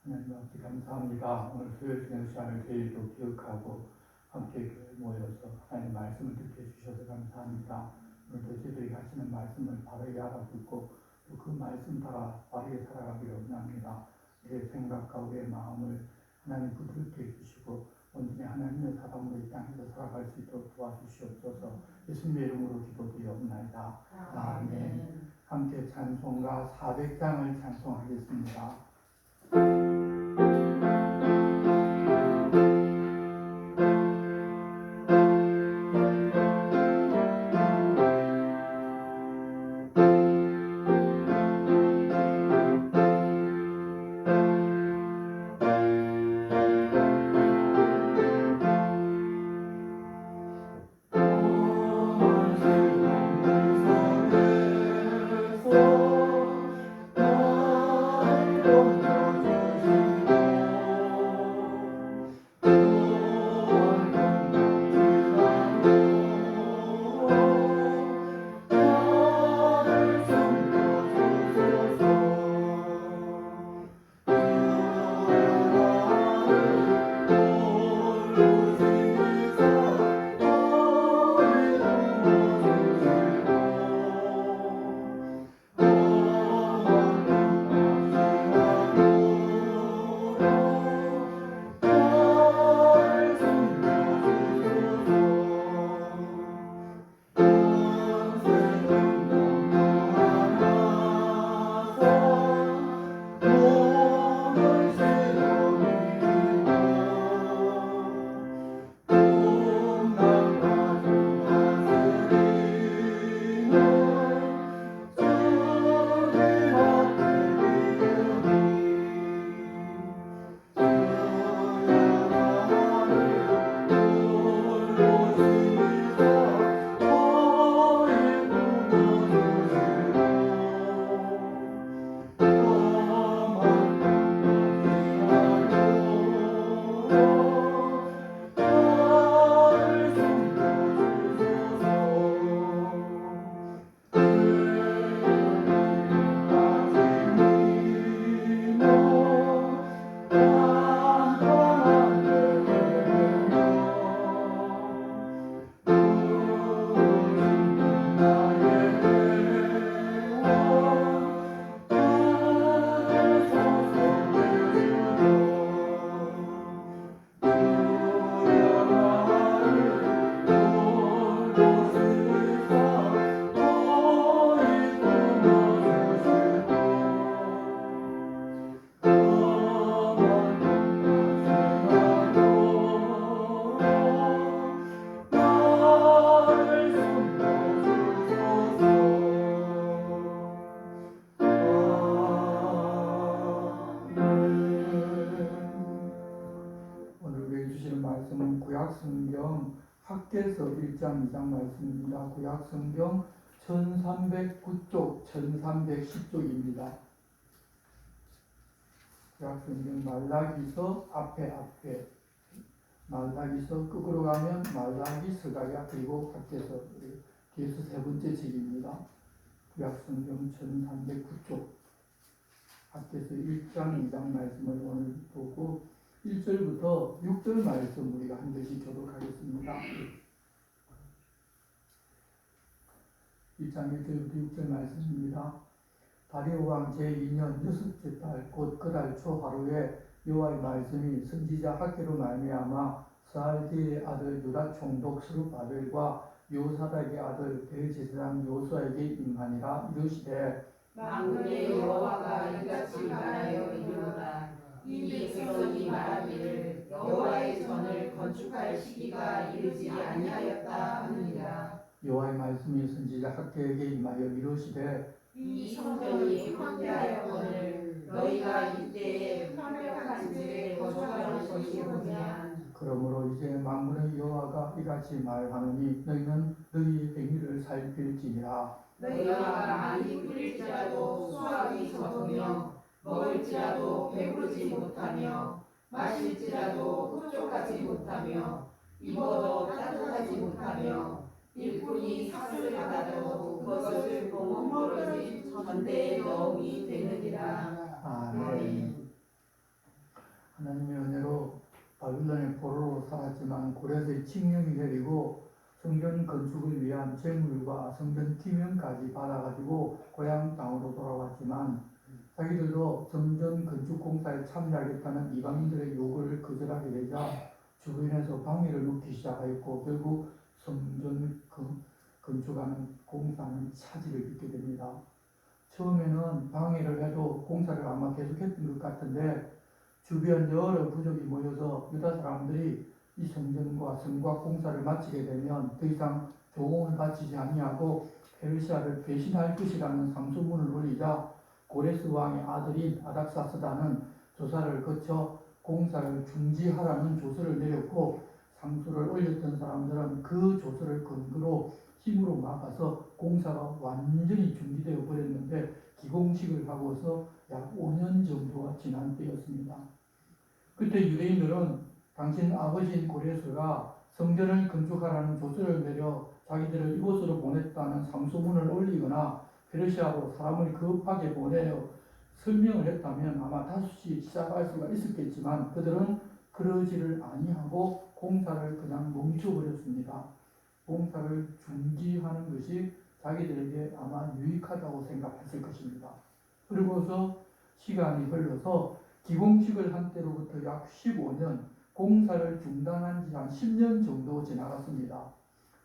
하나님 아버지 감사합니다. 오늘 수요일 저녁 시간을 저희도 기억하고 함께 모여서 하나님 말씀을 듣게 해주셔서 감사합니다. 오늘도 저희들이 하시는 말씀을 바르게 알아듣고 또 그 말씀 따라 바르게 살아가기를 원합니다. 우리의 생각과 우리의 마음을 하나님 부드럽게 해주시고 온전히 하나님의 사람으로 이 땅에서 살아갈 수 있도록 도와주시옵소서. 예수님의 이름으로 기도드리옵나이다. 아멘. 함께 찬송가 400장을 찬송하겠습니다. 구약성경 학개서 1장 2장 말씀입니다. 구약성경 1309쪽 1310쪽입니다. 구약성경 말라기서 앞에 말라기서 끝으로 가면 말라기서가야 그리고 학개서 뒤에서 세 번째 책입니다. 구약성경 1309쪽 학개서 1장 2장 말씀을 오늘 보고 1절부터 6절 말씀 우리가 한 절씩 교독하겠습니다. 1장 1절부터 6절 말씀입니다. 다리오 왕 제2년 6째 달 곧 그달 초하루에 여호와의 말씀이 선지자 학개로 말미암아 스알디의 아들 유다 총독 스룹바벨과 요사닥의 아들 대제사장 요수아에게 임하니라. 이르시되 만군의 여호와가 이같이 말하여 이르노라. 이 백성이 말하기를 여호와의 전을 건축할 시기가 이르지 아니하였다 하느니라. 여호와의 말씀이 선지자 학개에게 임하여 이르시되 이 성전이 황폐하였거늘 너희가 이때에 황폐한 집에 거주하는 것이오면 그러므로 이제 만군의 여호와가 이같이 말하노니 너희는 너희 행위를 살필지니라. 너희가 많이 뿌릴지라도 수확이 적으며 먹을지라도 배부르지 못하며 마실지라도 흡족하지 못하며 입어도 따뜻하지 못하며 일꾼이 삭을 받아도 그것을 멍멀어진 전대에 넣음이 되느니라. 아멘. 있지만 고레스의 칙령이 내리고 성전 건축을 위한 재물과 성전 기명까지 받아가지고 고향 땅으로 돌아왔지만 자기들도 성전 건축 공사에 참여하겠다는 이방인들의 요구를 거절하게 되자 주변에서 방해를 놓기 시작하였고 결국 성전 건축하는 공사는 차질을 빚게 됩니다. 처음에는 방해를 해도 공사를 아마 계속했던 것 같은데 주변 여러 부족이 모여서 유다 사람들이 이 성전과 성곽 공사를 마치게 되면 더 이상 조공을 바치지 아니하고 페르시아를 배신할 것이라는 상소문을 올리자 고레스 왕의 아들인 아닥사스다는 조사를 거쳐 공사를 중지하라는 조서를 내렸고 상소를 올렸던 사람들은 그 조서를 근거로 힘으로 막아서 공사가 완전히 중지되어 버렸는데 기공식을 하고서 약 5년 정도가 지난 때였습니다. 그때 유대인들은 당신 아버지인 고레스가 성전을 건축하라는 조서를 내려 자기들을 이곳으로 보냈다는 상소문을 올리거나 페르시아로 사람을 급하게 보내어 설명을 했다면 아마 다시 시작할 수가 있었겠지만 그들은 그러지를 아니하고 공사를 그냥 멈춰버렸습니다. 공사를 중지하는 것이 자기들에게 아마 유익하다고 생각했을 것입니다. 그리고서 시간이 흘러서 기공식을 한 때로부터 약 15년, 공사를 중단한 지 한 10년 정도 지나갔습니다.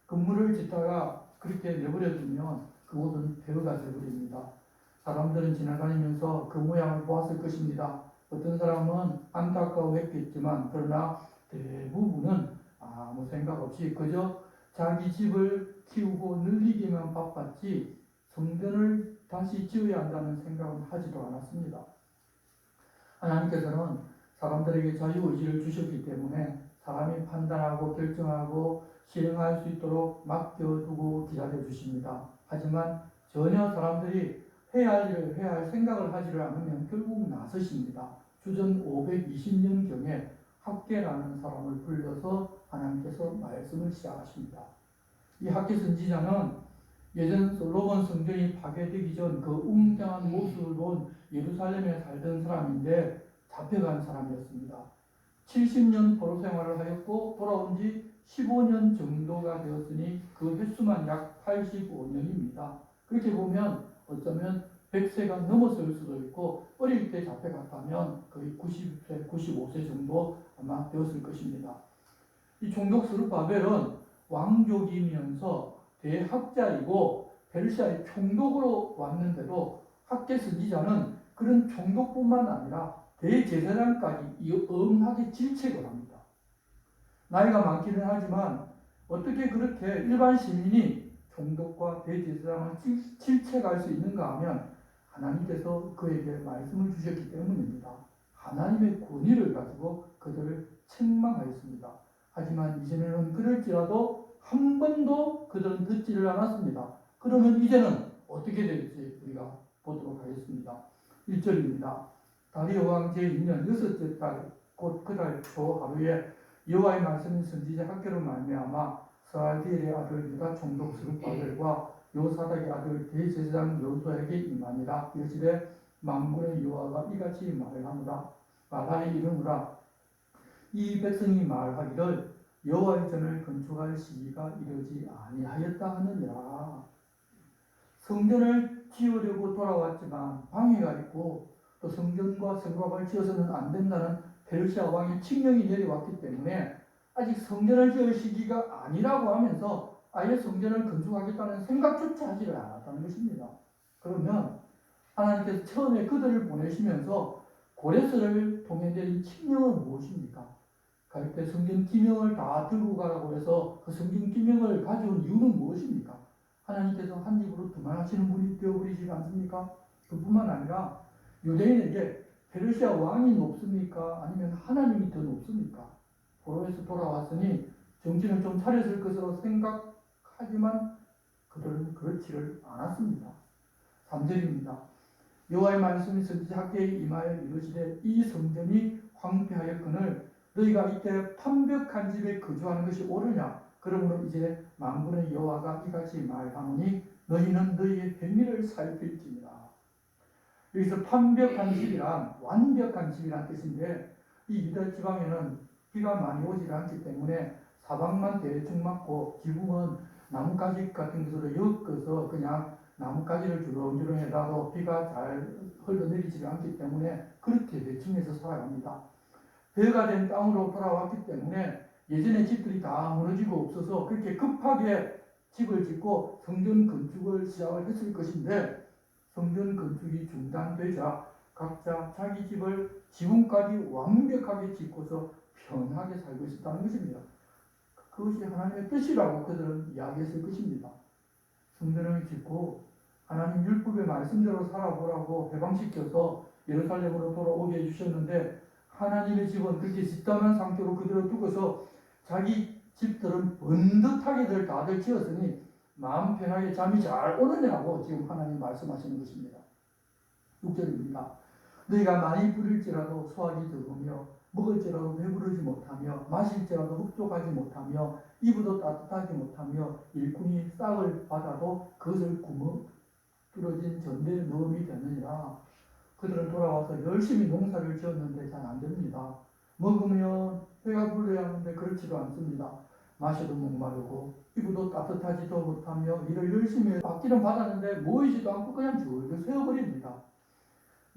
건물을 짓다가 그렇게 내버려두면 그곳은 폐허가 되어버립니다. 사람들은 지나다니면서 그 모양을 보았을 것입니다. 어떤 사람은 안타까워했겠지만 그러나 대부분은 아무 생각 없이 그저 자기 집을 키우고 늘리기만 바빴지 성전을 다시 지어야 한다는 생각은 하지도 않았습니다. 하나님께서는 사람들에게 자유의지를 주셨기 때문에 사람이 판단하고 결정하고 실행할 수 있도록 맡겨두고 기다려주십니다. 하지만 전혀 사람들이 해야 할 일을 해야 할 생각을 하지를 않으면 결국 나서십니다. 주전 520년경에 학계라는 사람을 불러서 하나님께서 말씀을 시작하십니다. 이 학계 선지자는 예전 솔로몬 성전이 파괴되기 전 그 웅장한 모습을 본 예루살렘에 살던 사람인데 잡혀간 사람이었습니다. 70년 포로 생활을 하였고 돌아온 지 15년 정도가 되었으니 그 횟수만 약 85년입니다. 그렇게 보면 어쩌면 100세가 넘었을 수도 있고 어릴 때 잡혀갔다면 거의 90세, 95세 정도 아마 되었을 것입니다. 이 총독 스룹바벨은 왕족이면서 대학자이고 페르시아의 총독으로 왔는데도 학계 선지자는 그런 총독뿐만 아니라 대제사장까지 엄하게 질책을 합니다. 나이가 많기는 하지만 어떻게 그렇게 일반 시민이 총독과 대제사장을 질책할 수 있는가 하면 하나님께서 그에게 말씀을 주셨기 때문입니다. 하나님의 권위를 가지고 그들을 책망하였습니다. 하지만 이전에는 그럴지라도 한 번도 그들은 듣지를 않았습니다. 그러면 이제는 어떻게 될지 우리가 보도록 하겠습니다. 1절입니다. 다리오 왕 제2년 6째 달 곧 그 달 초 하루에 여호와의 말씀이 선지자 학교로 말미암아 스알디엘의 아들 유다 총독 스룹바벨과 요사닥의 아들 대제사장 여호수아에게 임하니라. 이르시되 만군의 여호와가 이같이 말하니 이르노라. 이 백성이 말하기를 여호와의 전을 건축할 시기가 이르지 아니하였다 하느니라. 성전을 지으려고 돌아왔지만 방해가 있고 또 성전과 성곽을 지어서는 안 된다는 페르시아 왕의 칙령이 내려왔기 때문에 아직 성전을 지을 시기가 아니라고 하면서 아예 성전을 건축하겠다는 생각조차 하지를 않았다는 것입니다. 그러면 하나님께서 처음에 그들을 보내시면서 고레스를 통해 내린 칙령은 무엇입니까? 갈 때 성전 기명을 다 들고 가라고 해서 그 성전 기명을 가져온 이유는 무엇입니까? 하나님께서 한 입으로 그만하시는 분이 되어버리지 않습니까? 그뿐만 아니라 유대인에게 페르시아 왕이 높습니까? 아니면 하나님이 더 높습니까? 포로에서 돌아왔으니 정신을 좀 차렸을 것으로 생각하지만 그들은 그렇지를 않았습니다. 3절입니다. 여호와의 말씀이 선지자 학계에 임하여 이르시되 이 성전이 황폐하였거늘 너희가 이때 판벽한 집에 거주하는 것이 옳으냐? 그러므로 이제 만군의 여호와가 이같이 말하노니 너희는 너희의 행위를 살필지니라. 여기서 판벽한 집이란 완벽한 집이란 뜻인데 이 유다 지방에는 비가 많이 오지 않기 때문에 사방만 대충 맞고 지붕은 나뭇가지 같은 것으로 엮어서 그냥 나뭇가지를 주렁주렁 해놔도 비가 잘 흘러내리지 않기 때문에 그렇게 대충해서 살아갑니다. 배가 된 땅으로 돌아왔기 때문에 예전에 집들이 다 무너지고 없어서 그렇게 급하게 집을 짓고 성전 건축을 시작을 했을 것인데 성전 건축이 중단되자 각자 자기 집을 지붕까지 완벽하게 짓고서 편하게 살고 있었다는 것입니다. 그것이 하나님의 뜻이라고 그들은 이야기했을 것입니다. 성전을 짓고 하나님 율법의 말씀대로 살아보라고 해방시켜서 예루살렘으로 돌아오게 해주셨는데 하나님의 집은 그렇게 짓담한 상태로 그대로 두고서 자기 집들은 번듯하게들 다들 지었으니 마음 편하게 잠이 잘 오느냐고 지금 하나님 말씀하시는 것입니다. 6절입니다. 너희가 많이 부릴지라도 소화기 적으며 먹을지라도 배부르지 못하며 마실지라도 흡족하지 못하며 입어도 따뜻하지 못하며 일꾼이 싹을 받아도 그것을 구멍 뚫어진 전대에 넣음이 되느니라. 그들은 돌아와서 열심히 농사를 지었는데 잘 안 됩니다. 먹으면 배가 불러야 하는데 그렇지도 않습니다. 마셔도 목마르고 입어도 따뜻하지도 못하며 일을 열심히 받기는 받았는데 모이지도 않고 그냥 줄줄 세워버립니다.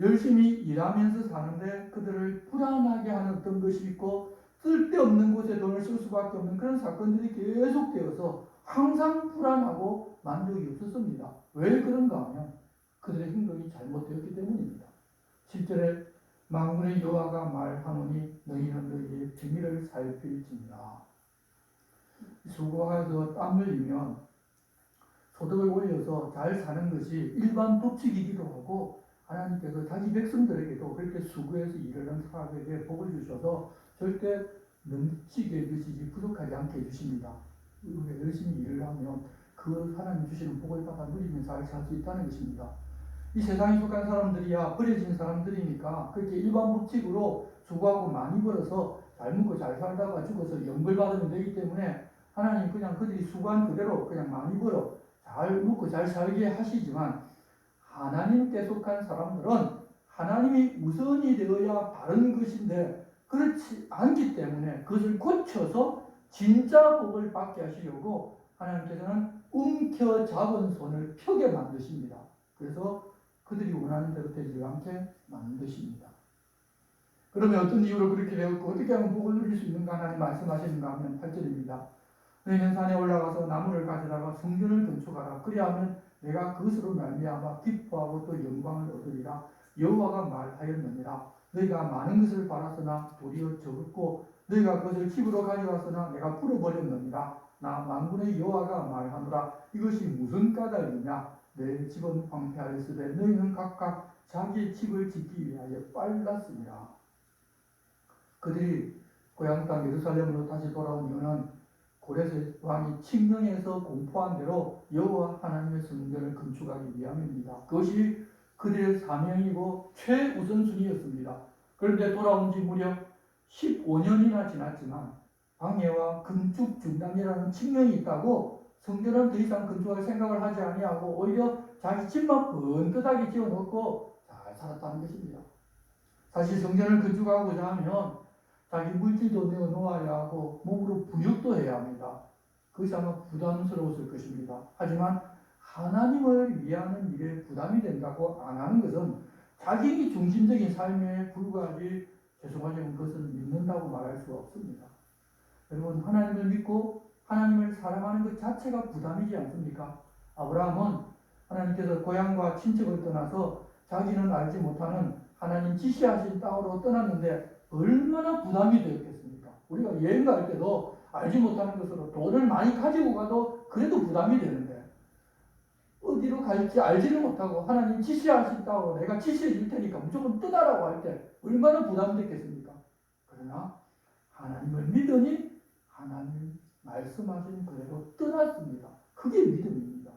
열심히 일하면서 사는데 그들을 불안하게 하는 어떤 것이 있고 쓸데없는 곳에 돈을 쓸 수밖에 없는 그런 사건들이 계속되어서 항상 불안하고 만족이 없었습니다. 왜 그런가 하면 그들의 행동이 잘못되었기 때문입니다. 7절에 만군의 여호와가 말하노니 너희는 너희의 비밀을 살필지니라. 수고해서 땀 흘리면 소득을 올려서 잘 사는 것이 일반 법칙이기도 하고 하나님께서 자기 백성들에게도 그렇게 수고해서 일을 하는 사람에게 복을 주셔서 절대 넘치게 해주시지 부족하지 않게 해주십니다. 우리가 열심히 일을 하면 그 하나님 주시는 복을 받아 누리면 잘 살 수 있다는 것입니다. 이 세상에 속한 사람들이야 버려진 사람들이니까 그렇게 일반 법칙으로 수고하고 많이 벌어서 잘 먹고 잘 살다가 죽어서 영벌 받으면 되기 때문에 하나님 그냥 그들이 수고한 그대로 그냥 많이 벌어 잘 먹고 잘 살게 하시지만 하나님께 속한 사람들은 하나님이 우선이 되어야 바른 것인데 그렇지 않기 때문에 그것을 고쳐서 진짜 복을 받게 하시려고 하나님께서는 움켜잡은 손을 펴게 만드십니다. 그래서 그들이 원하는 대로 되지 않게 만드십니다. 그러면 어떤 이유로 그렇게 되었고 어떻게 하면 복을 누릴 수 있는가 하나님 말씀하시는가 하면 8절입니다. 너희는 산에 올라가서 나무를 가져다가 성전을 건축하라. 그리하면 내가 그것으로 말미암아 기뻐하고 또 영광을 얻으리라. 여호와가 말하였느니라. 너희가 많은 것을 바랐으나 도리어 적었고 너희가 그것을 집으로 가져갔으나 내가 풀어버렸느니라. 나 만군의 여호와가 말하노라. 이것이 무슨 까닭이냐? 내 집은 황폐하였으되 너희는 각각 자기 집을 짓기 위하여 빨랐습니다. 그들이 고향 땅 예루살렘으로 다시 돌아온 이유는 고레스 왕이 칙령에서 공포한 대로 여호와 하나님의 성전을 건축하기 위함입니다. 그것이 그들의 사명이고 최우선순위였습니다. 그런데 돌아온 지 무려 15년이나 지났지만 방해와 건축 중단이라는 칙령이 있다고 성전은 더 이상 건축할 생각을 하지 아니하고 오히려 자기 집만 번듯하게 지어놓고 잘 살았다는 것입니다. 사실 성전을 건축하고자 하면 자기 물질도 내어 놓아야 하고 몸으로 부역도 해야 합니다. 그것이 아마 부담스러웠을 것입니다. 하지만 하나님을 위하는 일에 부담이 된다고 안 하는 것은 자기 중심적인 삶에 불과하지 죄송하지만 그것은 믿는다고 말할 수가 없습니다. 여러분 하나님을 믿고 하나님을 사랑하는 것 자체가 부담이지 않습니까? 아브라함은 하나님께서 고향과 친척을 떠나서 자기는 알지 못하는 하나님 지시하신 땅으로 떠났는데 얼마나 부담이 되었겠습니까? 우리가 여행 갈 때도 알지 못하는 것으로 돈을 많이 가지고 가도 그래도 부담이 되는데 어디로 갈지 알지를 못하고 하나님 지시하신 땅으로 내가 지시해 줄 테니까 무조건 떠나라고 할 때 얼마나 부담됐겠습니까? 그러나 하나님을 믿으니 하나님 말씀하신 그대로 떠났습니다. 그게 믿음입니다.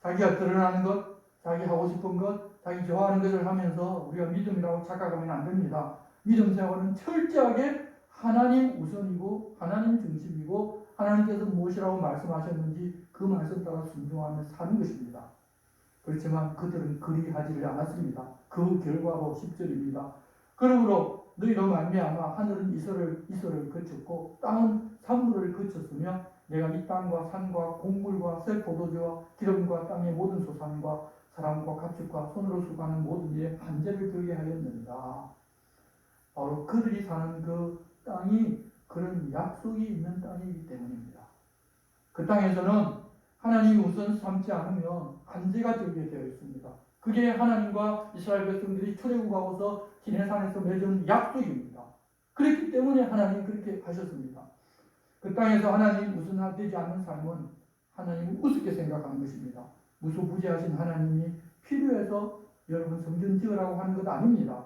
자기가 드러나는 것, 자기 하고 싶은 것, 자기 좋아하는 것을 하면서 우리가 믿음이라고 착각하면 안 됩니다. 믿음 생활은 철저하게 하나님 우선이고 하나님 중심이고 하나님께서 무엇이라고 말씀하셨는지 그 말씀 따라 순종하며 사는 것입니다. 그렇지만 그들은 그리하지를 않았습니다. 그 결과로 10절입니다. 그러므로 너희로 말미암아 하늘은 이슬을 거쳤고 땅은 산물을 거쳤으며 내가 이 땅과 산과 곡물과 새 포도주와 기름과 땅의 모든 소산과 사람과 가축과 손으로 수고하는 모든 일에 한제를 들게 하였느니라. 바로 그들이 사는 그 땅이 그런 약속이 있는 땅이기 때문입니다. 그 땅에서는 하나님 우선 삼지 않으면 한제가 들게 되어 있습니다. 그게 하나님과 이스라엘 백성들이 출애굽하고서 시내산에서 맺은 약속입니다. 그렇기 때문에 하나님 그렇게 하셨습니다. 그 땅에서 하나님 우선되지 않는 삶은 하나님을 우습게 생각하는 것입니다. 무소부지하신 하나님이 필요해서 여러분 성전 지으라고 하는 것 아닙니다.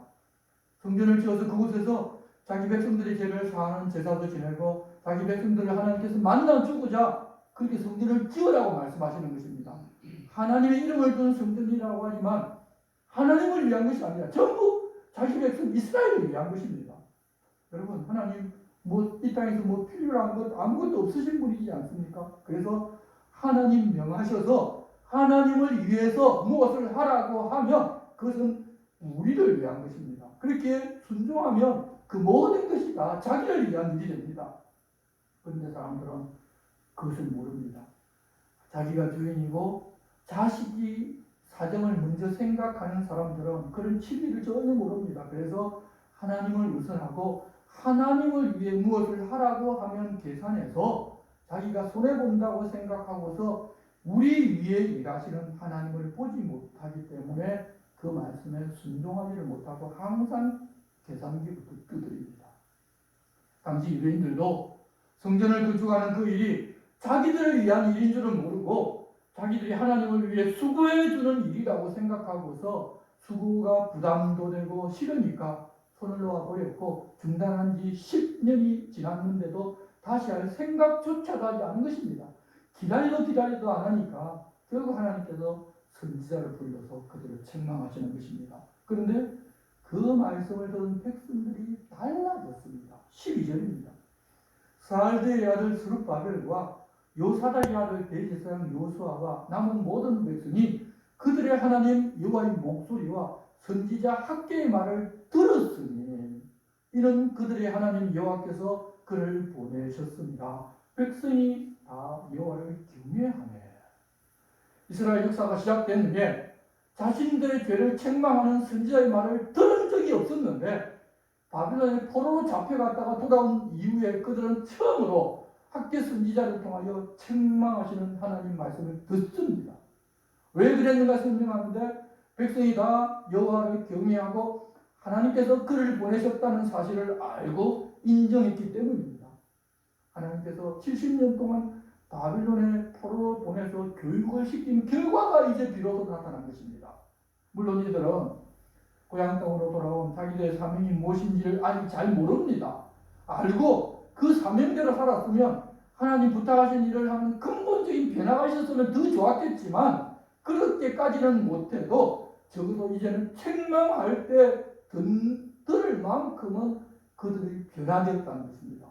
성전을 지어서 그곳에서 자기 백성들의 죄를 사하는 제사도 지내고 자기 백성들을 하나님께서 만나주고자 그렇게 성전을 지으라고 말씀하시는 것입니다. 하나님의 이름을 둔 성전이라고 하지만 하나님을 위한 것이 아니라 전부 자기 백성 이스라엘을 위한 것입니다. 여러분 하나님 이 땅에서 필요한 것 아무것도 없으신 분이지 않습니까? 그래서 하나님 명하셔서 하나님을 위해서 무엇을 하라고 하면 그것은 우리를 위한 것입니다. 그렇게 순종하면 그 모든 것이 다 자기를 위한 일이 됩니다. 그런데 사람들은 그것을 모릅니다. 자기가 주인이고 자식이 사정을 먼저 생각하는 사람들은 그런 진리를 전혀 모릅니다. 그래서 하나님을 우선하고 하나님을 위해 무엇을 하라고 하면 계산해서 자기가 손해본다고 생각하고서 우리 위에 일하시는 하나님을 보지 못하기 때문에 그 말씀에 순종하지를 못하고 항상 계산기부터 두드립니다. 당시 유대인들도 성전을 건축하는 그 일이 자기들을 위한 일인 줄은 모르고 자기들이 하나님을 위해 수고해주는 일이라고 생각하고서 수고가 부담도 되고 싫으니까 손을 놓아버렸고 중단한 지 10년이 지났는데도 다시 할 생각조차도 하지 않은 것입니다. 기다려도 안 하니까 결국 하나님께서 선지자를 불러서 그들을 책망하시는 것입니다. 그런데 그 말씀을 들은 백성들이 달라졌습니다. 12절입니다. 스알드의 아들 스룹바벨과 요사닥의 아들 대제사장 요수아와 남은 모든 백성이 그들의 하나님 여호와의 목소리와 선지자 학개의 말을 들었으니 이는 그들의 하나님 여호와께서 그를 보내셨습니다. 백성이 다 여호와를 경외하네. 이스라엘 역사가 시작된 게 자신들의 죄를 책망하는 선지자의 말을 들은 적이 없었는데 바빌론의 포로로 잡혀갔다가 돌아온 이후에 그들은 처음으로 학개 선지자를 통하여 책망하시는 하나님 말씀을 듣습니다. 왜 그랬는가 설명하는데 백성이 다 여호와를 경외하고 하나님께서 그를 보내셨다는 사실을 알고 인정했기 때문입니다. 하나님께서 70년 동안 바빌론의 포로로 보내서 교육을 시킨 결과가 이제 비로소 나타난 것입니다. 물론 이들은 고향 땅으로 돌아온 자기들의 사명이 무엇인지를 아직 잘 모릅니다. 알고 그 사명대로 살았으면 하나님 부탁하신 일을 하는 근본적인 변화가 있었으면 더 좋았겠지만 그렇게까지는 못해도 적어도 이제는 책망할 때 들을 만큼은 그들이 변화되었다는 것입니다.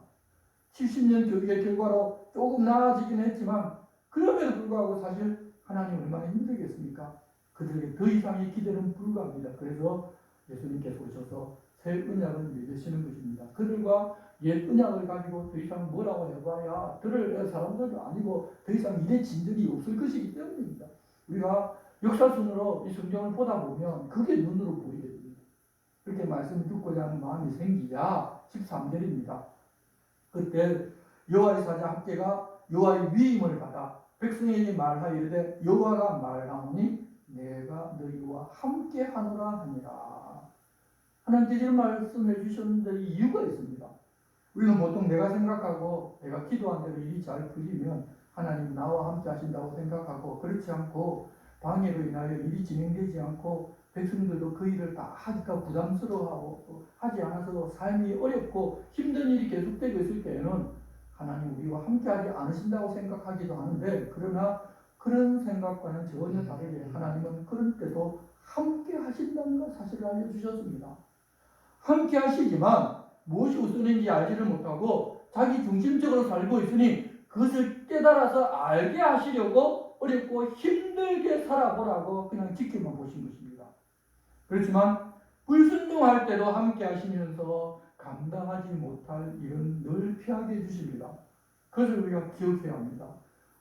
70년 교육의 결과로 조금 나아지긴 했지만 그럼에도 불구하고 사실 하나님 얼마나 힘들겠습니까? 그들에게 더 이상의 기대는 불가합니다. 그래서 예수님께서 오셔서 새 언약을 맺으시는 것입니다. 그들과 옛 언약을 가지고 더 이상 뭐라고 해봐야 들을 사람들도 아니고 더 이상 일의 진전이 없을 것이기 때문입니다. 우리가 역사순으로 이 성경을 보다 보면 그게 눈으로 보이게 됩니다. 그렇게 말씀을 듣고자 하는 마음이 생기자 13절입니다. 그때 여호와의 사자 학개가 여호와의 위임을 받아 백성에게 말하여 이르되 여호와가 말하오니 내가 너희와 함께 하노라 하니라. 하나님께서 이런 말씀해 주셨는데 이유가 있습니다. 우리는 보통 내가 생각하고 내가 기도한 대로 일이 잘 풀리면 하나님 나와 함께 하신다고 생각하고 그렇지 않고 방해로 인하여 일이 진행되지 않고 백성들도 그 일을 다 하기가 부담스러워하고 하지 않아서 삶이 어렵고 힘든 일이 계속되고 있을 때에는 하나님 우리와 함께하지 않으신다고 생각하기도 하는데 그러나 그런 생각과는 전혀 다르게 하나님은 그런 때도 함께 하신다는 사실을 알려주셨습니다. 함께 하시지만 무엇이 우선인지 알지를 못하고 자기 중심적으로 살고 있으니 그것을 깨달아서 알게 하시려고 어렵고 힘들게 살아보라고 그냥 지켜만 보신 것입니다. 그렇지만 불순종할 때도 함께 하시면서 감당하지 못할 일은 늘 피하게 해주십니다. 그것을 우리가 기억해야 합니다.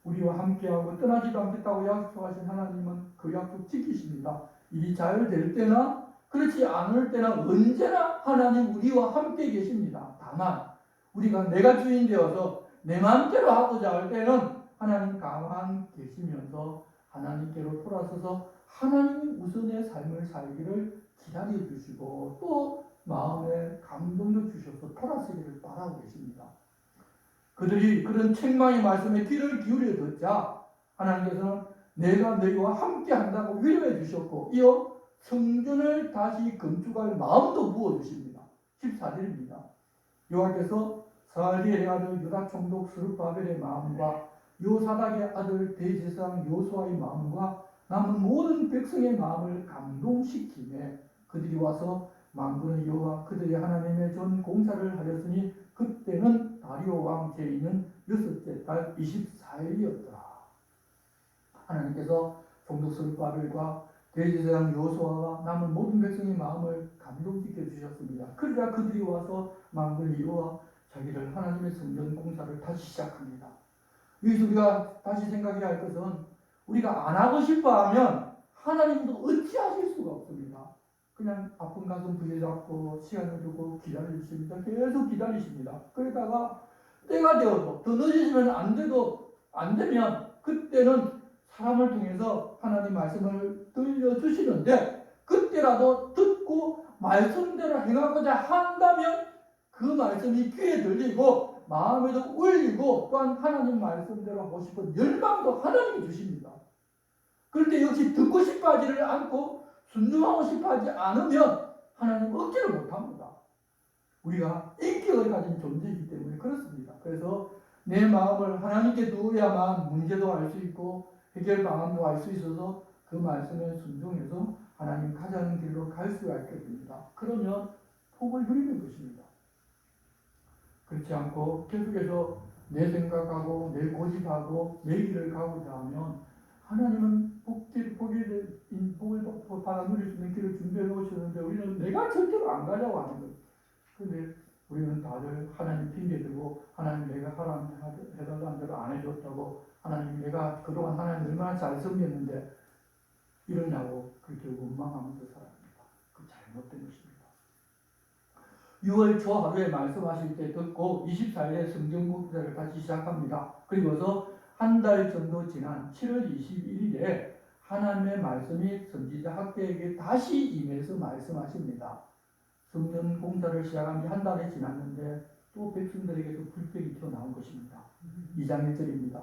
우리와 함께하고 떠나지도 않겠다고 약속하신 하나님은 그 약속 지키십니다. 일이 잘 될 때나 그렇지 않을 때나 언제나 하나님 우리와 함께 계십니다. 다만 우리가 내가 주인 되어서 내 마음대로 하고자 할 때는 하나님 가만 계시면서 하나님께로 돌아서서 하나님 우선의 삶을 살기를 기다려 주시고 또 마음에 감동도 주셔서 돌아서기를 바라고 계십니다. 그들이 그런 책망의 말씀에 귀를 기울여 듣자 하나님께서는 내가 너희와 함께 한다고 위로해 주셨고 이어 성전을 다시 건축할 마음도 부어주십니다. 14절입니다. 여호와께서 스알디엘의 아들 유다 총독 스룹바벨의 마음과 요사닥의 아들 대제사장 요수아의 마음과 남은 모든 백성의 마음을 감동시키며 그들이 와서 만군의 여호와 그들의 하나님의 전 공사를 하였으니 그때는 다리오 왕 제2는 6째 달 24일이었더라. 하나님께서 총독 스룹바벨과 대제사장 요수아와 남은 모든 백성의 마음을 감동시켜 주셨습니다. 그러자 그들이 와서 만군의 여호와 자기를 하나님의 성전 공사를 다시 시작합니다. 여기서 우리가 다시 생각해야 할 것은 우리가 안 하고 싶어 하면 하나님도 어찌하실 수가 없습니다. 그냥 아픈 가슴 부여잡고 시간을 두고 기다리십니다. 계속 기다리십니다. 그러다가 때가 되어도 더 늦어지면 안 되면 그때는 사람을 통해서 하나님 말씀을 들려주시는데 그때라도 듣고 말씀대로 행하고자 한다면 그 말씀이 귀에 들리고 마음에도 울리고 또한 하나님 말씀대로 하고 싶은 열망도 하나님이 주십니다. 그런데 역시 듣고 싶어 하지를 않고 순종하고 싶어 하지 않으면 하나님 억지를 못합니다. 우리가 인격을 가진 존재이기 때문에 그렇습니다. 그래서 내 마음을 하나님께 두어야만 문제도 알 수 있고 해결 방안도 알 수 있어서 그 말씀에 순종해서 하나님 가자는 길로 갈 수가 있게 됩니다. 그러면 복을 누리는 것입니다. 그렇지 않고 계속해서 내 생각하고 내 고집하고 내 길을 가고자 하면 하나님은 복을 받아 누릴 수 있는 길을 준비해 놓으셨는데 우리는 내가 절대로 안 가려고 하는 거예요. 그런데 우리는 다들 하나님 핑계대고 하나님 내가 하라는 해달라는 대로 안 해줬다고 하나님 내가 그동안 하나님 얼마나 잘 섬겼는데 이러냐고 그렇게 원망하면서 살아갑니다. 그 잘못된 것입니다. 6월 초 하루에 말씀하실 때 듣고 24일에 성경공사를 다시 시작합니다. 그리고서 한 달 정도 지난 7월 21일에 하나님의 말씀이 선지자 학계에게 다시 임해서 말씀하십니다. 성전 공사를 시작한 지 한 달이 지났는데 또 백성들에게도 불평이 튀어나온 것입니다. 2장 1절입니다.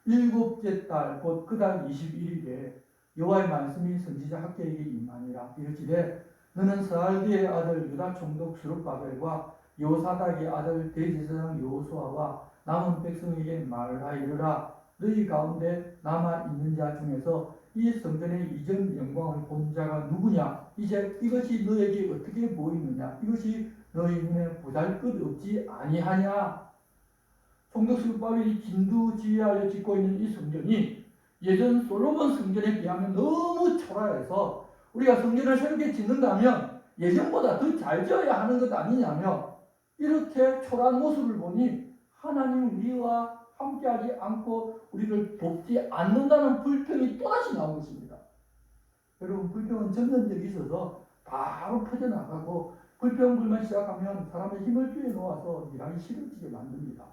7째 달 곧 그 달 21일에 여호와의 말씀이 선지자 학계에게 임하니라. 이르시되 너는 스알디엘의 아들 유다 총독 스룹바벨과 요사닥의 아들 대제사장 여호수아와 남은 백성에게 말하이르라. 너희 가운데 남아 있는 자 중에서 이 성전의 이전 영광을 본 자가 누구냐? 이제 이것이 너에게 어떻게 보이느냐? 이것이 너희 눈에 보잘것없지 아니하냐? 총독 스룹바벨이 진두지휘하여 짓고 있는 이 성전이 예전 솔로몬 성전에 비하면 너무 초라해서 우리가 성전을 새롭게 짓는다면 예전보다 더 잘 지어야 하는 것 아니냐며 이렇게 초라한 모습을 보니 하나님 우리와 함께하지 않고 우리를 돕지 않는다는 불평이 또다시 나온 것입니다. 여러분 불평은 전면적이 있어서 바로 퍼져나가고 불평 불만 시작하면 사람의 힘을 빼 놓아서 일하기 싫어지게 만듭니다.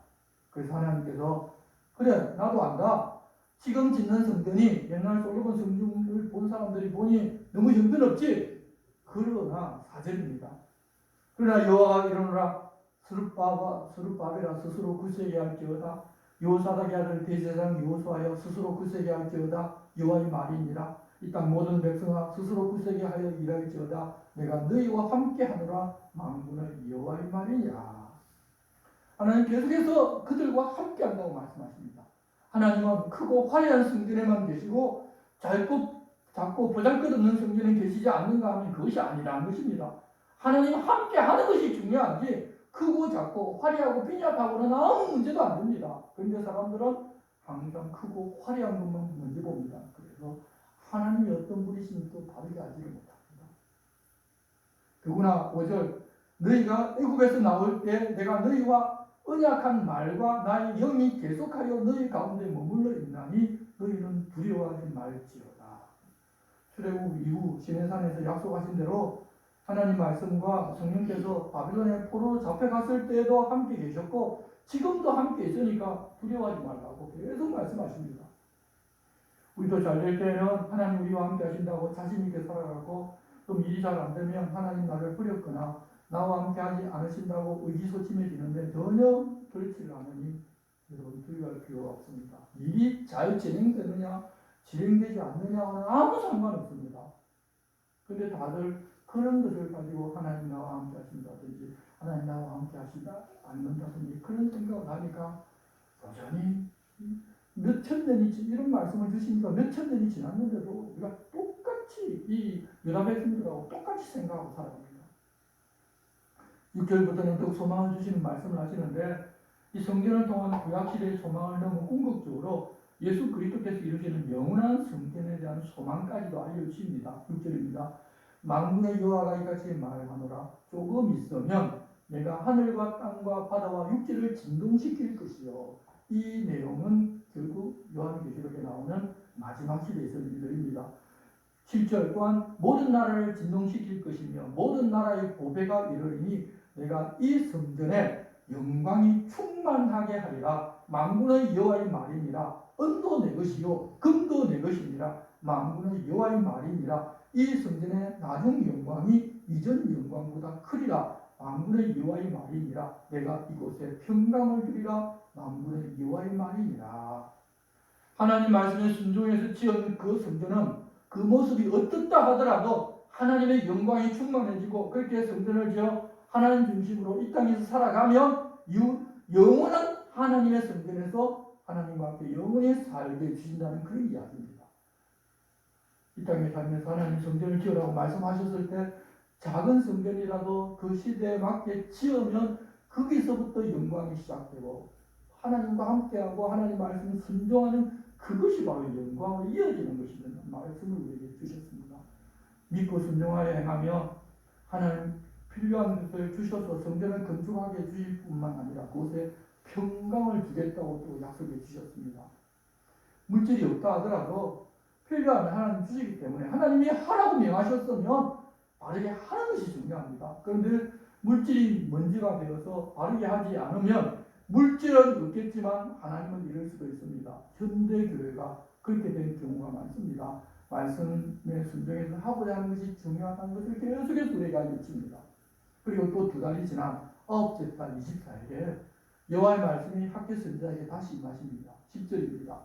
그래서 하나님께서 그래 나도 안다. 지금 짓는 성전이 옛날 솔로몬 성전을 본 사람들이 보니 너무 형편없지. 그러나 4절입니다. 그러나 여호와가 이르노라 스룹바벨아 스스로 굳세게 할지어다. 요사닥의 아들 대제사장 요수아여 스스로 굳세게 할지어다. 여호와의 말이니라. 이 땅 모든 백성아 스스로 굳세게 하여 일할지어다. 내가 너희와 함께 하노라. 만군의 여호와의 말이니라. 하나님 계속해서 그들과 함께 한다고 말씀하십니다. 하나님은 크고 화려한 성전에만 계시고 작고 보잘것없는 성전에 계시지 않는가 하면 그것이 아니라는 것입니다. 하나님 함께 하는 것이 중요하지 크고 작고 화려하고 빈약하고는 아무 문제도 안 됩니다. 그런데 사람들은 항상 크고 화려한 것만 먼저 봅니다. 그래서 하나님이 어떤 분이신지 또 바르게 알지를 못합니다. 더구나 5절 너희가 애굽에서 나올 때 내가 너희와 언약한 말과 나의 영이 계속하여 너희 가운데 머물러 있나니 너희는 두려워하지 말지어다. 출애굽 이후 시내산에서 약속하신 대로 하나님 말씀과 성령께서 바빌론의 포로로 잡혀갔을 때에도 함께 계셨고 지금도 함께 있으니까 두려워하지 말라고 계속 말씀하십니다. 우리도 잘 될 때는 하나님 우리와 함께 하신다고 자신 있게 살아가고 좀 일이 잘 안 되면 하나님 나를 버렸거나 나와 함께 하지 않으신다고 의기소침해지는데 전혀 그렇지를 않으니 여러분 두려워할 필요가 없습니다. 일이 잘 진행되느냐 진행되지 않느냐와는 아무 상관없습니다. 근데 다들 그런 것을 가지고 하나님 나와 함께 하신다든지 하나님 나와 함께 하시다 않는다든지 그런 생각을 하니까 여전히 몇천 년이 이런 말씀을 주시니까 몇천 년이 지났는데도 우리가 똑같이 이 유다 백성들하고 똑같이 생각하고 살아갑니다. 6절부터는 더욱 소망을 주시는 말씀을 하시는데 이 성경을 통한 구약시대의 소망을 너무 궁극적으로 예수 그리스도께서 이루시는 영원한 성전에 대한 소망까지도 알려주십니다. 6절입니다. 만군의 여호와가 이같이 말하노라 조금 있으면 내가 하늘과 땅과 바다와 육지를 진동시킬 것이요. 이 내용은 결국 요한계시록에 나오는 마지막 시대에 있을 일들입니다. 7절 또한 모든 나라를 진동시킬 것이며 모든 나라의 보배가 이르리니 내가 이 성전에 영광이 충만하게 하리라. 만군의 여호와의 말이니라. 은도 내 것이요 금도 내 것이니라. 만군의 여호와의 말이니라. 이 성전의 나중 영광이 이전 영광보다 크리라. 만군의 여호와의 말이니라. 내가 이곳에 평강을 주리라. 만군의 여호와의 말이니라. 하나님 말씀에 순종해서 지은 그 성전은 그 모습이 어떻다 하더라도 하나님의 영광이 충만해지고 그렇게 성전을 지어 하나님 중심으로 이 땅에서 살아가면 영원한 하나님의 성전에서 하나님과 함께 영원히 살게 주신다는 그런 이야기입니다. 이 땅에 살면서 하나님 성전을 지으라고 말씀하셨을 때 작은 성전이라도 그 시대에 맞게 지으면 거기서부터 영광이 시작되고 하나님과 함께하고 하나님 말씀을 순종하는 그것이 바로 영광으로 이어지는 것이라는 말씀을 우리에게 주셨습니다. 믿고 순종하여 행하며 하나님 필요한 것을 주셔서 성전을 건축하게 해주실 뿐만 아니라 그곳에 평강을 주겠다고 또 약속해 주셨습니다. 물질이 없다 하더라도 필요한 하나님 주시기 때문에 하나님이 하라고 명하셨으면 바르게 하는 것이 중요합니다. 그런데 물질이 먼지가 되어서 바르게 하지 않으면 물질은 없겠지만 하나님은 잃을 수도 있습니다. 현대교회가 그렇게 된 경우가 많습니다. 말씀에 순종해서 하고자 하는 것이 중요하다는 것을 계속해서 우리에게 알려줍니다. 그리고 또 2달이 지난 9째 달 24일에 여호와의 말씀이 학교 선지자에게 다시 임하십니다. 10절입니다.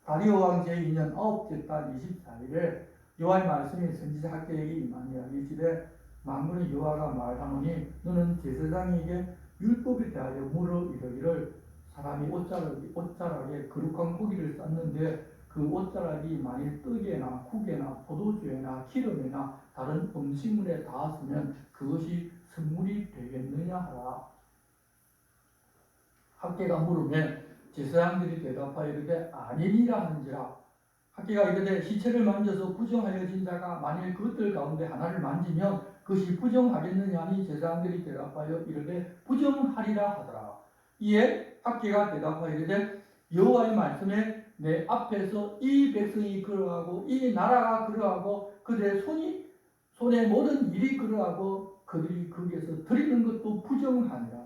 다리오 왕 제2년 9째 달 24일에 여호와의 말씀이 선지자 학교에게 임하니라. 이르시되 만군의 여호와가 말하노니 너는 제사장에게 율법에 대하여 물어 이르기를 사람이 옷자락에 거룩한 고기를 쌓는데 그 옷자락이 만일 떡에나 국에나 포도주에나 기름에나 다른 음식물에 닿았으면 그것이 선물이 되겠느냐 하라. 학계가 물으면 제사장들이 대답하여 이르되 아니니라 하는지라. 학계가 이르되 시체를 만져서 부정하여진 자가 만일 그것들 가운데 하나를 만지면 그것이 부정하겠느냐 하니 제사장들이 대답하여 이르되 부정하리라 하더라. 이에 학계가 대답하여 이르되 여호와의 말씀에 내 앞에서 이 백성이 그러하고 이 나라가 그러하고 그들의 손의 모든 일이 그러하고 그들이 거기에서 드리는 것도 부정하니라.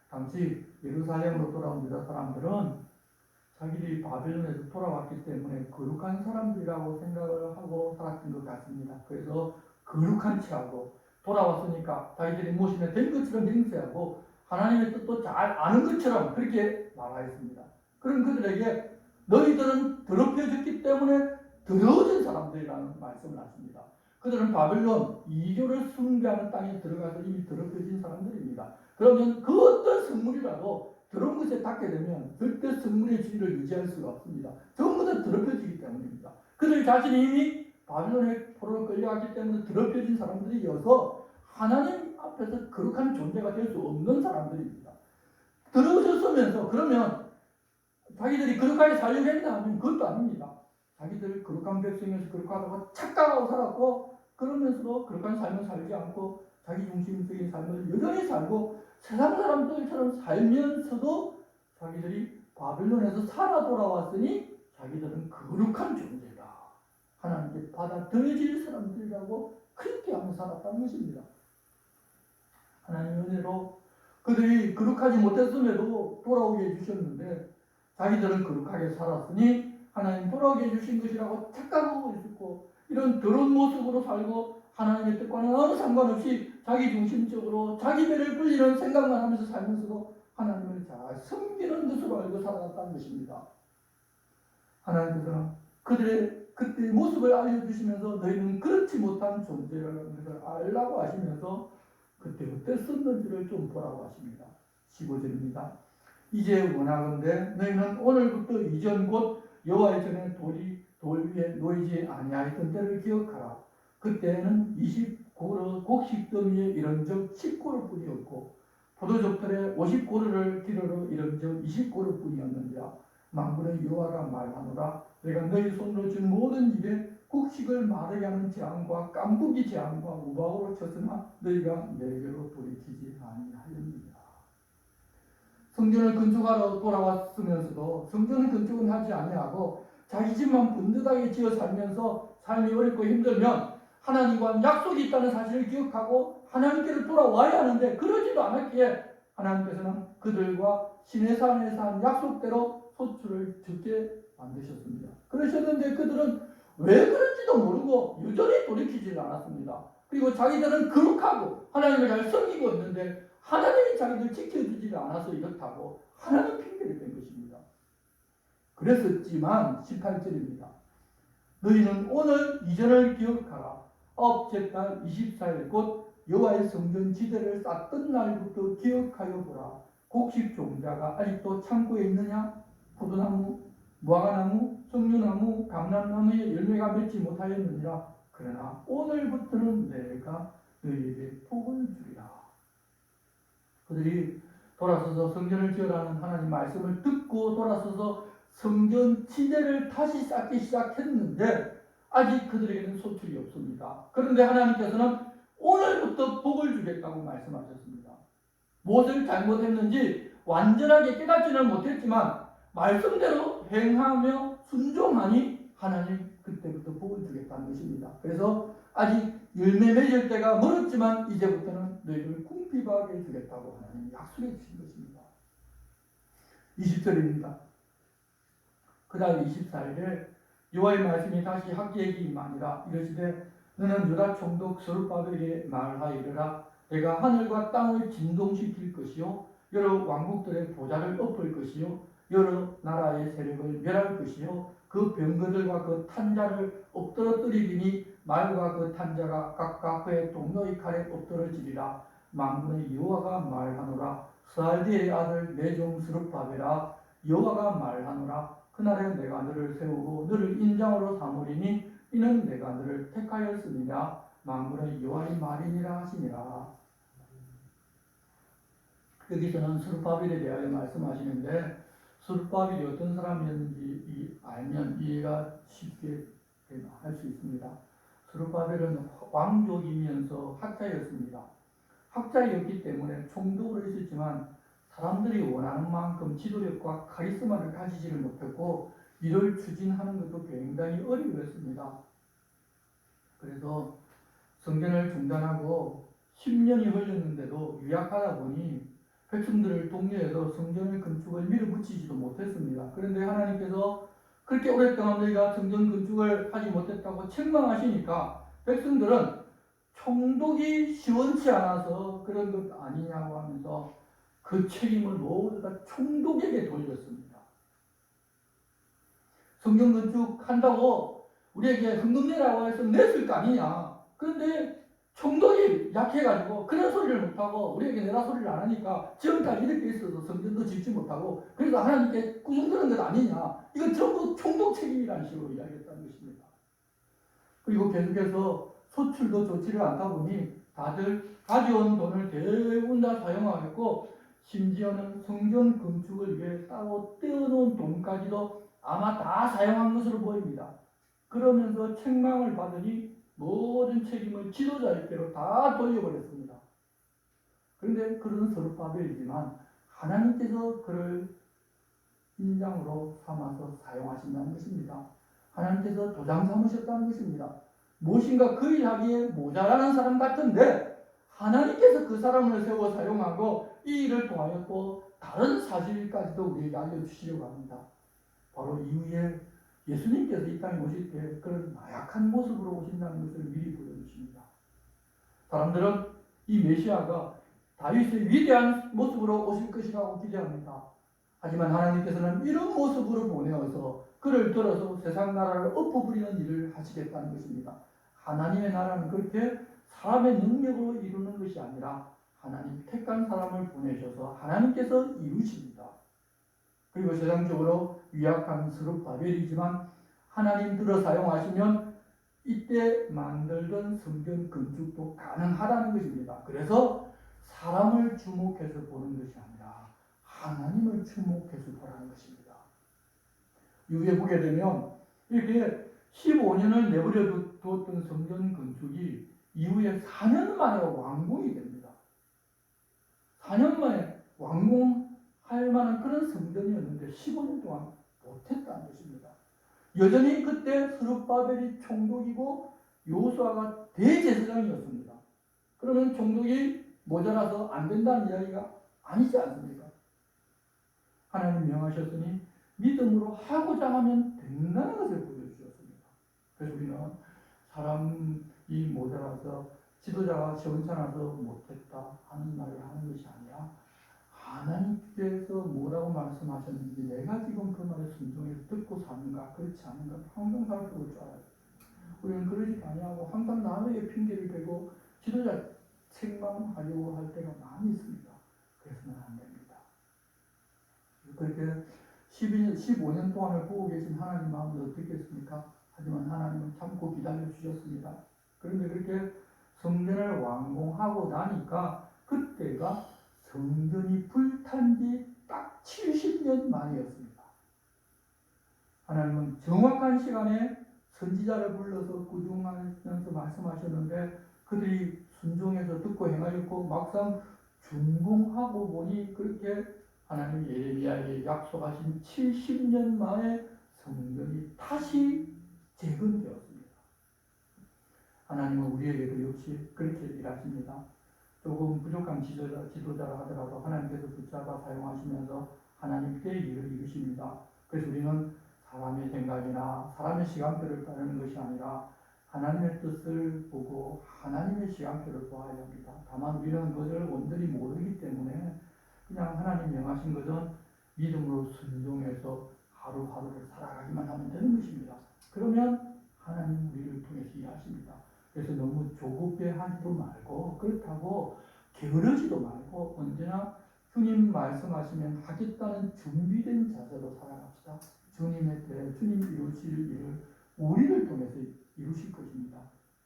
당시 예루살렘으로 돌아온 유다 사람들은 자기들이 바벨론에서 돌아왔기 때문에 거룩한 사람들이라고 생각을 하고 살았던 것 같습니다. 그래서 거룩한 체하고 돌아왔으니까 자기들이 모심에 된 것처럼 행세하고 하나님의 뜻도 잘 아는 것처럼 그렇게 말하였습니다. 그런 그들에게 너희들은 더럽혀졌기 때문에 더러워진 사람들이라는 말씀을 하십니다. 그들은 바벨론 이교를 숭배하는 땅에 들어가서 이미 더럽혀진 사람들입니다. 그러면 그 어떤 성물이라도 더러운 것에 닿게 되면 절대 성물의 지위를 유지할 수가 없습니다. 전부 다 더럽혀지기 때문입니다. 그들 자신이 이미 바빌론의 포로로 끌려갔기 때문에 더럽혀진 사람들이어서 하나님 앞에서 거룩한 존재가 될 수 없는 사람들입니다. 더러워졌으면서 그러면 자기들이 거룩하게 살려고 했나 하면 그것도 아닙니다. 자기들 거룩한 백성에서 거룩하다고 착각하고 살았고 그러면서도 그렇게 삶을 살지 않고 자기중심적인 삶을 여전히 살고 세상 사람들처럼 살면서도 자기들이 바빌론에서 살아 돌아왔으니 자기들은 거룩한 존재다. 하나님께 받아들여질 사람들이라고 그렇게 하며 살았다는 것입니다. 하나님의 은혜로 그들이 거룩하지 못했음에도 돌아오게 해주셨는데 자기들은 거룩하게 살았으니 하나님 돌아오게 해주신 것이라고 착각하고 있었고 이런 더러운 모습으로 살고 하나님의 뜻과는 아무 상관없이 자기중심적으로 자기 배를 불리는 생각만 하면서 살면서도 하나님을 잘 섬기는 것으로 알고 살아갔다는 것입니다. 하나님께서는 그들의 그때의 모습을 알려주시면서 너희는 그렇지 못한 존재라는 것을 알라고 하시면서 그때 어땠었는지를 좀 보라고 하십니다. 15절입니다. 이제 원하건대 너희는 오늘부터 이전 곧 여호와의 전에 돌 위에 놓이지 아니하였던 때를 기억하라. 그때는 20고르 곡식더미에 이런적 10고르 뿐이었고 포도즙틀에 50고르를 기르러 이런적 20고르 뿐이었느니라. 만군의 여호와가 말하노라. 내가 너희 손으로 준 모든 일에 곡식을 마르게 하는 재앙과 깐부기 재앙과 우박으로 쳤으나 너희가 내게로 돌이키지 아니하였느니라. 성전을 건축하러 돌아왔으면서도 성전을 건축은 하지 아니하고 자기 집만 번듯하게 지어 살면서 삶이 어렵고 힘들면 하나님과 약속이 있다는 사실을 기억하고 하나님께로 돌아와야 하는데 그러지도 않았기에 하나님께서는 그들과 시내산에서 한 약속대로 소출을 적게 만드셨습니다. 그러셨는데 그들은 왜 그런지도 모르고 여전히 돌이키지 않았습니다. 그리고 자기들은 거룩하고 하나님을 잘 섬기고 있는데 하나님이 자기들 지켜주지 않아서 이렇다고 하나님 핑계를 댄 것입니다. 그랬었지만 18절입니다. 너희는 오늘 이전을 기억하라. 아홉째 달 24일 곧 여호와의 성전 지대를 쌓던 날부터 기억하여 보라. 곡식 종자가 아직도 창고에 있느냐? 포도나무, 무화과나무, 석류나무, 감람나무에 열매가 맺지 못하였느니라. 그러나 오늘부터는 내가 너희에게 복을 주리라. 그들이 돌아서서 성전을 지으라는 하나님 말씀을 듣고 돌아서서 성전 지대를 다시 쌓기 시작했는데 아직 그들에게는 소출이 없습니다. 그런데 하나님께서는 오늘부터 복을 주겠다고 말씀하셨습니다. 무엇을 잘못했는지 완전하게 깨닫지는 못했지만 말씀대로 행하며 순종하니 하나님 그때부터 복을 주겠다는 것입니다. 그래서 아직 열매 맺을 때가 멀었지만 이제부터는 너희를 궁핍하게 주겠다고 하나님 약속해 주신 것입니다. 20절입니다. 그달 24일에 여호와의 말씀이 다시 학계에게 임하니라. 이르시되 너는 유다 총독 스룹바벨에게 말하이르라. 내가 하늘과 땅을 진동시킬 것이요 여러 왕국들의 보좌를 엎을 것이요 여러 나라의 세력을 멸할 것이요 그 병거들과 그 탄자를 엎드러뜨리리니 말과 그 탄자가 각각 그의 동료의 칼에 엎드러지리라. 만군의 여호와가 말하노라. 스알디의 아들 내 종 스룹바벨아 여호와가 말하노라. 그날에 내가 너를 세우고 너를 인장으로 삼으리니 이는 내가 너를 택하였으니라. 만군의 여호와의 말이니라 하시니라. 여기서는 스룹바벨에 대하여 말씀하시는데 스룹바벨이 어떤 사람이었는지 알면 이해가 쉽게 할 수 있습니다. 스룹바벨은 왕족이면서 학자였습니다. 학자였기 때문에 총독으로 있었지만 사람들이 원하는 만큼 지도력과 카리스마를 가지지를 못했고 이를 추진하는 것도 굉장히 어려웠습니다. 그래서 성전을 중단하고 10년이 흘렀는데도 유약하다 보니 백성들을 독려해서 성전의 건축을 밀어붙이지도 못했습니다. 그런데 하나님께서 그렇게 오랫동안 너희가 성전 건축을 하지 못했다고 책망하시니까 백성들은 총독이 시원치 않아서 그런 것 아니냐고 하면서 그 책임을 모두 다 총독에게 돌렸습니다. 성전 건축한다고 우리에게 헌금 내라고 해서 냈을 거 아니냐. 그런데 총독이 약해가지고 그런 소리를 못하고 우리에게 내라 소리를 안 하니까 지금까지 이렇게 있어도 성전도 짓지 못하고 그래서 하나님께 꾸중드는 것 아니냐. 이거 전부 총독 책임이라는 식으로 이야기했다는 것입니다. 그리고 계속해서 소출도 좋지를 않다 보니 다들 가져온 돈을 대부분 다 사용하겠고 심지어는 성전 건축을 위해 따로 떼어놓은 돈까지도 아마 다 사용한 것으로 보입니다. 그러면서 책망을 받으니 모든 책임을 지도자에게로 다 돌려버렸습니다. 그런데 그런 서룹바벨이지만 하나님께서 그를 인장으로 삼아서 사용하신다는 것입니다. 하나님께서 도장 삼으셨다는 것입니다. 무엇인가 그 일하기에 모자라는 사람 같은데 하나님께서 그 사람을 세워 사용하고 이 일을 통하여 또 다른 사실까지도 우리에게 알려주시려고 합니다. 바로 이후에 예수님께서 이 땅에 오실 때 그런 나약한 모습으로 오신다는 것을 미리 보여주십니다. 사람들은 이 메시아가 다윗의 위대한 모습으로 오실 것이라고 기대합니다. 하지만 하나님께서는 이런 모습으로 보내어서 그를 들어서 세상 나라를 엎어부리는 일을 하시겠다는 것입니다. 하나님의 나라는 그렇게 사람의 능력으로 이루는 것이 아니라 하나님 택한 사람을 보내셔서 하나님께서 이루십니다. 그리고 세상적으로 위약한 스룹바벨이지만 하나님 들어 사용하시면 이때 만들던 성전 건축도 가능하다는 것입니다. 그래서 사람을 주목해서 보는 것이 아니라 하나님을 주목해서 보라는 것입니다. 이후에 보게 되면 이렇게 15년을 내버려 두었던 성전 건축이 이후에 4년 만에 완공이 됩니다. 4년 만에 완공할 만한 그런 성전이었는데 15년 동안 못했다는 것입니다. 여전히 그때 스룹바벨이 총독이고 여호수아가 대제사장이었습니다. 그러면 총독이 모자라서 안 된다는 이야기가 아니지 않습니까? 하나님 명하셨으니 믿음으로 하고자 하면 된다는 것을 보여주셨습니다. 그래서 우리는 사람이 모자라서 지도자가 시원찮아서 못했다 하는 말을 하는 것이 아니라 하나님께서 뭐라고 말씀하셨는지 내가 지금 그 말에 순종해서 듣고 사는가 그렇지 않은가 항상 살펴볼 줄 알아요. 우리는 그러지 아니하고 항상 남에게 핑계를 대고 지도자 책망하려고 할 때가 많이 있습니다. 그래서는 안 됩니다. 그렇게 15년 동안을 보고 계신 하나님 마음은 어떻겠습니까? 하지만 하나님은 참고 기다려 주셨습니다. 그런데 그렇게 성전을 완공하고 나니까 그때가 성전이 불탄 지 딱 70년 만이었습니다. 하나님은 정확한 시간에 선지자를 불러서 꾸중하면서 말씀하셨는데 그들이 순종해서 듣고 행하였고 막상 준공하고 보니 그렇게 하나님 예레미야에게 약속하신 70년 만에 성전이 다시 재건되었습니다. 하나님은 우리에게도 역시 그렇게 일하십니다. 조금 부족한 지도자라 하더라도 하나님께서 붙잡아 사용하시면서 하나님께 일을 이루십니다. 그래서 우리는 사람의 생각이나 사람의 시간표를 따르는 것이 아니라 하나님의 뜻을 보고 하나님의 시간표를 보아야 합니다. 다만 우리는 그것을 온전히 모르기 때문에 그냥 하나님 명하신 것은 믿음으로 순종해서 하루하루를 살아가기만 하면 되는 것입니다. 그러면 하나님 우리를 통해서 일하십니다. 그래서 너무 조급해 하지도 말고 그렇다고 게으르지도 말고 언제나 주님 말씀하시면 하겠다는 준비된 자세로 살아갑시다. 주님의 때 주님 이루실 일을 우리를 통해서 이루실 것입니다.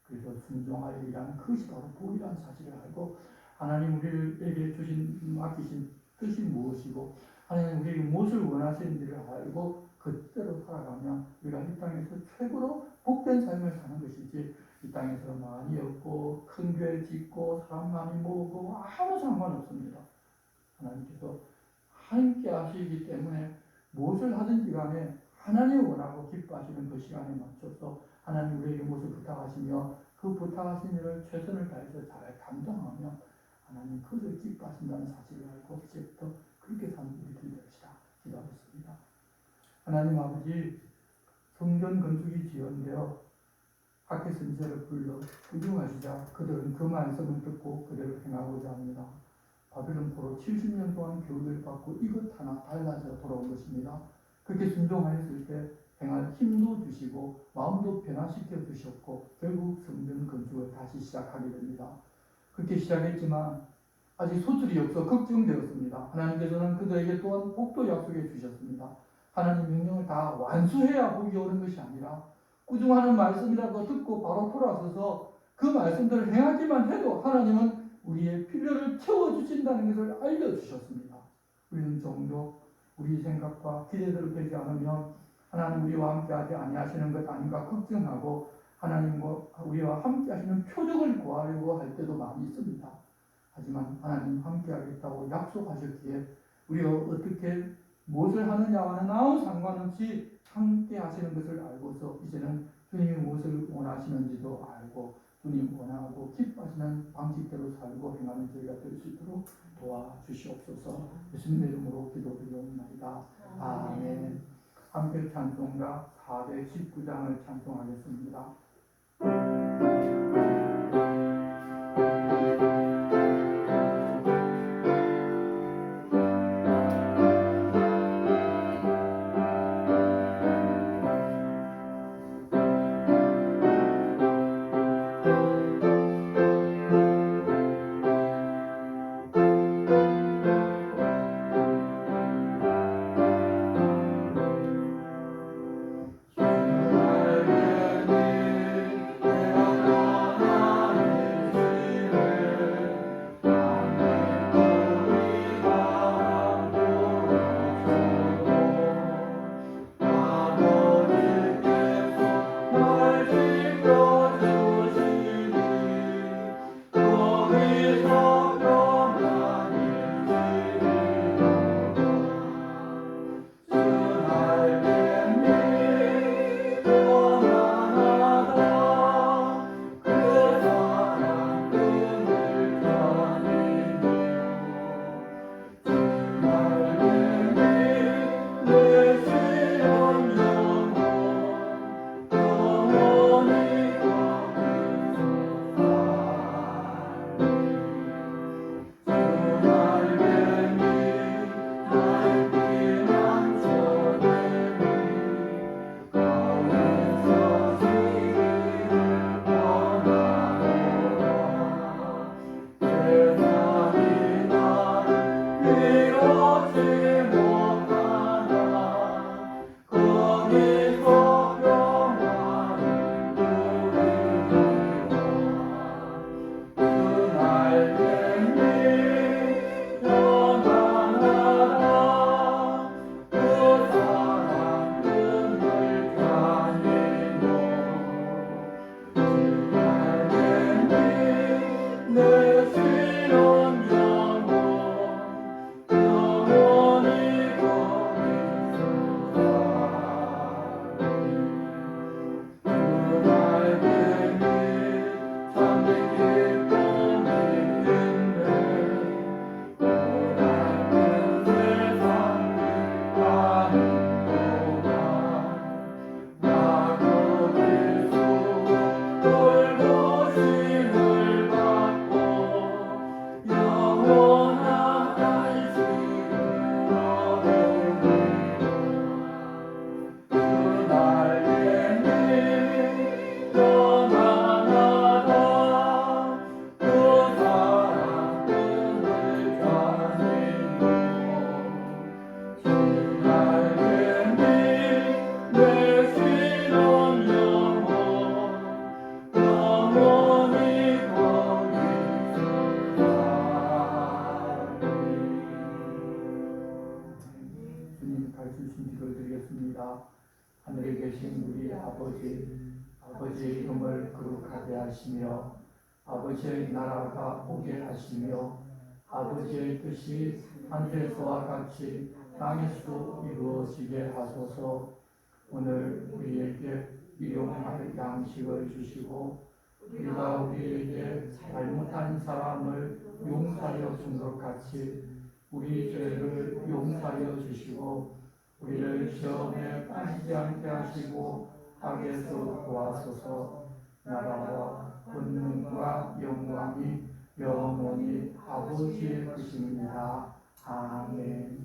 그래서 순종하여 일하는 그것이 바로 복이라는 사실을 알고 하나님 우리에게 맡기신 뜻이 무엇이고 하나님 우리에게 무엇을 원하시는지를 알고 그대로 살아가면 우리가 이 땅에서 최고로 복된 삶을 사는 것이지 이 땅에서 많이 얻고 큰 교회 짓고 사람 많이 모으고 아무 상관없습니다. 하나님께서 함께 하시기 때문에 무엇을 하든지 간에 하나님이 원하고 기뻐하시는 그 시간에 맞춰서 하나님 우리에게 무엇을 부탁하시며 그 부탁하신 일을 최선을 다해서 잘 감당하며 하나님 그것을 기뻐하신다는 사실을 알고 이제부터 그렇게 사는 우리들이 됩시다. 기도하겠습니다. 하나님 아버지 성전 건축이 지연되어 학교 선지자를 불러 꾸중하시자 그들은 그 말씀을 듣고 그대로 행하고자 합니다. 바벨론 포로 70년 동안 교육을 받고 이것 하나 달라져 돌아온 것입니다. 그렇게 순종하였을 때 행할 힘도 주시고 마음도 변화시켜 주셨고 결국 성전 건축을 다시 시작하게 됩니다. 그렇게 시작했지만 아직 소출이 없어 걱정되었습니다. 하나님께서는 그들에게 또한 복도 약속해 주셨습니다. 하나님 명령을 다 완수해야 복이 오는 것이 아니라 꾸중하는 말씀이라도 듣고 바로 돌아서서 그 말씀들을 행하기만 해도 하나님은 우리의 필요를 채워주신다는 것을 알려주셨습니다. 우리는 좀더 우리 생각과 기대대로 되지 않으면 하나님 우리와 함께 하지 아니하시는 것 아닌가 걱정하고 하나님과 우리와 함께 하시는 표적을 구하려고 할 때도 많이 있습니다. 하지만 하나님 함께 하겠다고 약속하셨기에 우리가 어떻게 무엇을 하느냐와는 아무 상관없이 함께 하시는 것을 알고서 이제는 주님이 무엇을 원하시는지도 알고 주님 원하고 기뻐하시는 방식대로 살고 행하는 저희가 될 수 있도록 도와주시옵소서. 예수님의 이름으로 기도드리옵나이다. 아멘. 함께 찬송가 419장을 찬송하겠습니다. 하늘에 계신 우리 아버지의 이름을 거룩하게 하시며 아버지의 나라가 오게 하시며 아버지의 뜻이 하늘에서와 같이 땅에서도 이루어지게 하소서. 오늘 우리에게 일용할 양식을 주시고 우리가 우리에게 잘못한 사람을 용서하여 준 것 같이 우리 죄를 용서하여 주시고 우리를 시험에 빠지지 않게 하시고 악에서 구하소서. 나라와 권능과 영광이 영원히 아버지의 것입니다. 아멘.